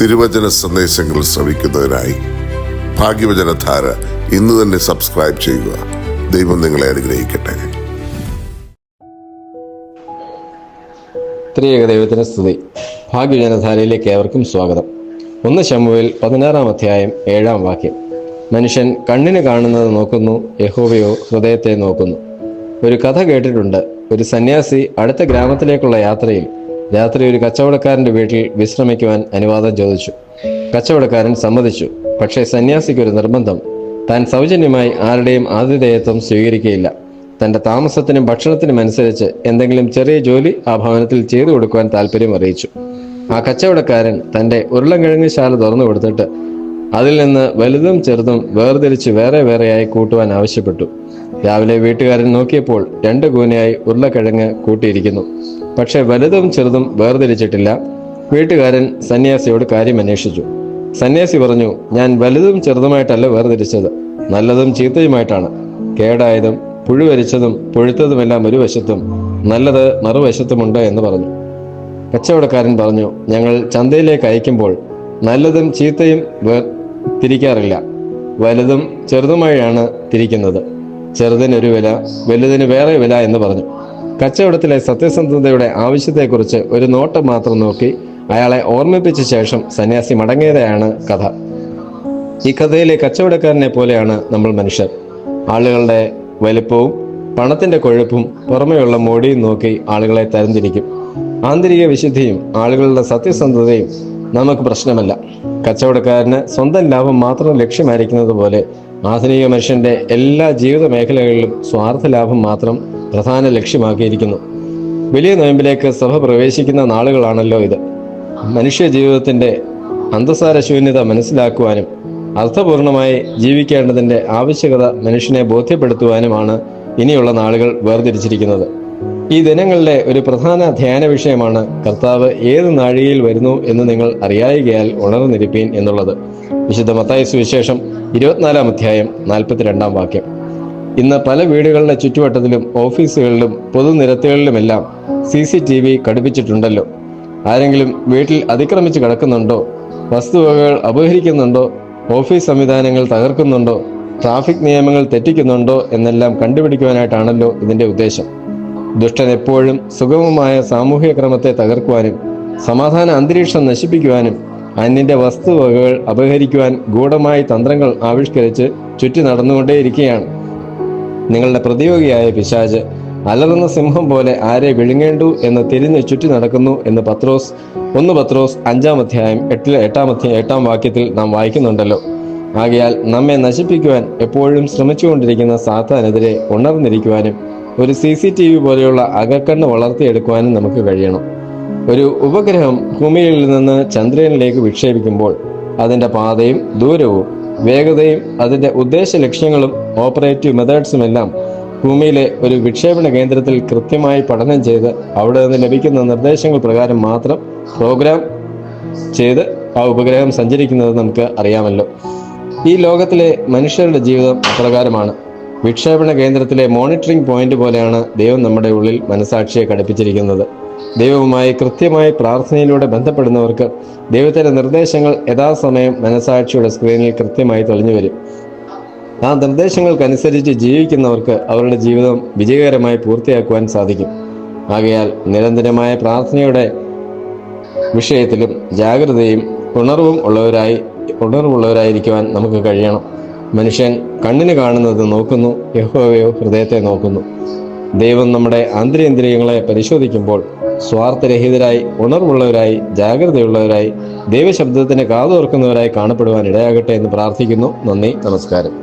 തിരുവചന സന്ദേശങ്ങൾ ശ്രവിക്കുന്നതിനായി ഭാഗ്യവചനധാര ഇന്ന് തന്നെ സബ്സ്ക്രൈബ് ചെയ്യുക. ദൈവം നിങ്ങളെ അനുഗ്രഹിക്കട്ടെ. ത്രിയേക ദൈവത്തിന് സ്തുതി. ഭാഗ്യവചനധാരയിലേക്ക് ഏവർക്കും സ്വാഗതം. 1 ശമൂവേൽ 16 അധ്യായം 7 വാക്യം. മനുഷ്യൻ കണ്ണിന് കാണുന്നത് നോക്കുന്നു, യഹോവയോ ഹൃദയത്തെ നോക്കുന്നു. ഒരു കഥ കേട്ടിട്ടുണ്ട്. ഒരു സന്യാസി അടുത്ത ഗ്രാമത്തിലേക്കുള്ള യാത്രയിൽ രാത്രി ഒരു കച്ചവടക്കാരൻ്റെ വീട്ടിൽ വിശ്രമിക്കുവാൻ അനുവാദം ചോദിച്ചു. കച്ചവടക്കാരൻ സമ്മതിച്ചു. പക്ഷേ സന്യാസിക്കൊരു നിർബന്ധം. താൻ സൗജന്യമായി ആരുടെയും ആതിഥേയത്വം സ്വീകരിക്കുകയില്ല. തൻ്റെ താമസത്തിനും ഭക്ഷണത്തിനും അനുസരിച്ച് എന്തെങ്കിലും ചെറിയ ജോലി ആ ഭവനത്തിൽ ചെയ്തു കൊടുക്കുവാൻ താല്പര്യം അറിയിച്ചു. ആ കച്ചവടക്കാരൻ തൻ്റെ ഉരുളൻകിഴങ്ങ് ശാല തുറന്നു കൊടുത്തിട്ട് അതിൽ നിന്ന് വലുതും ചെറുതും വേർതിരിച്ച് വേറെ വേറെയായി കൂട്ടുവാൻ ആവശ്യപ്പെട്ടു. രാവിലെ വീട്ടുകാരൻ നോക്കിയപ്പോൾ 2 കൂനയായി ഉരുളക്കിഴങ്ങ് കൂട്ടിയിരിക്കുന്നു. പക്ഷെ വലുതും ചെറുതും വേർതിരിച്ചിട്ടില്ല. വീട്ടുകാരൻ സന്യാസിയോട് കാര്യം അന്വേഷിച്ചു. സന്യാസി പറഞ്ഞു, ഞാൻ വലുതും ചെറുതുമായിട്ടല്ല വേർതിരിച്ചത്, നല്ലതും ചീത്തയുമായിട്ടാണ്. കേടായതും പുഴുവരിച്ചതും പുഴുത്തതുമെല്ലാം ഒരു വശത്തും നല്ലത് മറുവശത്തുമുണ്ട് എന്ന് പറഞ്ഞു. കച്ചവടക്കാരൻ പറഞ്ഞു, ഞങ്ങൾ ചന്തയിലേക്ക് അയക്കുമ്പോൾ നല്ലതും ചീത്തയും തിരിക്കാറില്ല. വലുതും ചെറുതുമായാണ് തിരിക്കുന്നത്. ചെറുതിനൊരു വില, വലുതിന് വേറെ വില എന്ന് പറഞ്ഞു. കച്ചവടത്തിലെ സത്യസന്ധതയുടെ ആവശ്യത്തെക്കുറിച്ച് ഒരു നോട്ടം മാത്രം നോക്കി അയാളെ ഓർമ്മിപ്പിച്ച ശേഷം സന്യാസി മടങ്ങിയതാണ് കഥ. ഈ കഥയിലെ കച്ചവടക്കാരനെ പോലെയാണ് നമ്മൾ മനുഷ്യർ. ആളുകളുടെ വലിപ്പവും പണത്തിന്റെ കൊഴുപ്പും പുറമെയുള്ള മോടിയും നോക്കി ആളുകളെ തരംതിരിക്കും. ആന്തരിക വിശുദ്ധിയും ആളുകളുടെ സത്യസന്ധതയും നമുക്ക് പ്രശ്നമല്ല. കച്ചവടക്കാരന് സ്വന്തം ലാഭം മാത്രം ലക്ഷ്യമായിരിക്കുന്നത് പോലെ ആധുനിക മനുഷ്യന്റെ എല്ലാ ജീവിത മേഖലകളിലും സ്വാർത്ഥ ലാഭം മാത്രം പ്രധാന ലക്ഷ്യമാക്കിയിരിക്കുന്നു. വലിയ നോയമ്പിലേക്ക് സഭ പ്രവേശിക്കുന്ന നാളുകളാണല്ലോ ഇത്. മനുഷ്യ ജീവിതത്തിന്റെ അന്തസാര ശൂന്യത മനസ്സിലാക്കുവാനും അർത്ഥപൂർണമായി ജീവിക്കേണ്ടതിന്റെ ആവശ്യകത മനുഷ്യനെ ബോധ്യപ്പെടുത്തുവാനുമാണ് ഇനിയുള്ള നാളുകൾ വേർതിരിച്ചിരിക്കുന്നത്. ഈ ദിനങ്ങളിലെ ഒരു പ്രധാന ധ്യാന വിഷയമാണ് കർത്താവ് ഏത് നാഴികയിൽ വരുന്നു എന്ന് നിങ്ങൾ അറിയായികയാൽ ഉണർന്നിരിപ്പീൻ എന്നുള്ളത്. വിശുദ്ധ മത്തായി സുവിശേഷം 24 അധ്യായം 42 വാക്യം. ഇന്ന് പല വീടുകളുടെ ചുറ്റുവട്ടത്തിലും ഓഫീസുകളിലും പൊതുനിരത്തുകളിലുമെല്ലാം CCTV ഘടിപ്പിച്ചിട്ടുണ്ടല്ലോ. ആരെങ്കിലും വീട്ടിൽ അതിക്രമിച്ച് കിടക്കുന്നുണ്ടോ, വസ്തുവകകൾ അപഹരിക്കുന്നുണ്ടോ, ഓഫീസ് സംവിധാനങ്ങൾ തകർക്കുന്നുണ്ടോ, ട്രാഫിക് നിയമങ്ങൾ തെറ്റിക്കുന്നുണ്ടോ എന്നെല്ലാം കണ്ടുപിടിക്കുവാനായിട്ടാണല്ലോ ഇതിന്റെ ഉദ്ദേശം. ദുഷ്ടൻ എപ്പോഴും സുഗമമായ സാമൂഹിക ക്രമത്തെ തകർക്കുവാനും സമാധാന അന്തരീക്ഷം നശിപ്പിക്കുവാനും അന്യന്റെ വസ്തുവകകൾ അപഹരിക്കുവാൻ ഗൂഢമായി തന്ത്രങ്ങൾ ആവിഷ്കരിച്ച് ചുറ്റി നടന്നുകൊണ്ടേയിരിക്കുകയാണ്. നിങ്ങളുടെ പ്രതിയോഗിയായ പിശാച് അലറുന്ന സിംഹം പോലെ ആരെ വിഴുങ്ങേണ്ടു എന്ന് തിരിഞ്ഞ് ചുറ്റി നടക്കുന്നു എന്ന് 1 പത്രോസ് 5 അധ്യായം 8 വാക്യത്തിൽ നാം വായിക്കുന്നുണ്ടല്ലോ. ആകയാൽ നമ്മെ നശിപ്പിക്കുവാൻ എപ്പോഴും ശ്രമിച്ചുകൊണ്ടിരിക്കുന്ന സാത്താനെതിരെ ഉണർന്നിരിക്കുവാനും ഒരു CCTV പോലെയുള്ള അകക്കണ്ണ് വളർത്തിയെടുക്കുവാനും നമുക്ക് കഴിയണം. ഒരു ഉപഗ്രഹം ഭൂമിയിൽ നിന്ന് ചന്ദ്രനിലേക്ക് വിക്ഷേപിക്കുമ്പോൾ അതിൻ്റെ പാതയും ദൂരവും വേഗതയും അതിൻ്റെ ഉദ്ദേശ ലക്ഷ്യങ്ങളും ഓപ്പറേറ്റീവ് മെത്തേഡ്സുമെല്ലാം ഭൂമിയിലെ ഒരു വിക്ഷേപണ കേന്ദ്രത്തിൽ കൃത്യമായി പഠനം ചെയ്ത് അവിടെ നിന്ന് ലഭിക്കുന്ന നിർദ്ദേശങ്ങൾ പ്രകാരം മാത്രം പ്രോഗ്രാം ചെയ്ത് ആ ഉപഗ്രഹം സഞ്ചരിക്കുന്നത് നമുക്ക് അറിയാമല്ലോ. ഈ ലോകത്തിലെ മനുഷ്യരുടെ ജീവിതം അപ്രകാരമാണ്. വിക്ഷേപണ കേന്ദ്രത്തിലെ മോണിറ്ററിംഗ് പോയിന്റ് പോലെയാണ് ദൈവം നമ്മുടെ ഉള്ളിൽ മനസാക്ഷിയെ ഘടിപ്പിച്ചിരിക്കുന്നത്. ദൈവവുമായി കൃത്യമായി പ്രാർത്ഥനയിലൂടെ ബന്ധപ്പെടുന്നവർക്ക് ദൈവത്തിന്റെ നിർദ്ദേശങ്ങൾ യഥാസമയം മനസാക്ഷിയുടെ സ്ക്രീനിൽ കൃത്യമായി തെളിഞ്ഞു വരും. ആ നിർദ്ദേശങ്ങൾക്കനുസരിച്ച് ജീവിക്കുന്നവർക്ക് അവരുടെ ജീവിതം വിജയകരമായി പൂർത്തിയാക്കുവാൻ സാധിക്കും. ആകയാൽ നിരന്തരമായ പ്രാർത്ഥനയുടെ വിഷയത്തിലും ജാഗ്രതയും ഉണർവുള്ളവരായിരിക്കുവാൻ നമുക്ക് കഴിയണം. മനുഷ്യൻ കണ്ണിന് കാണുന്നത് നോക്കുന്നു, യഹോവയോ ഹൃദയത്തെ നോക്കുന്നു. ദൈവം നമ്മുടെ ആന്തരികേന്ദ്രിയങ്ങളെ പരിശോധിക്കുമ്പോൾ സ്വാർത്ഥരഹിതരായി, ഉണർവുള്ളവരായി, ജാഗ്രതയുള്ളവരായി, ദൈവശബ്ദത്തിന് കാതോർക്കുന്നവരായി കാണപ്പെടുവാൻ ഇടയാകട്ടെ എന്ന് പ്രാർത്ഥിക്കുന്നു. നന്ദി, നമസ്കാരം.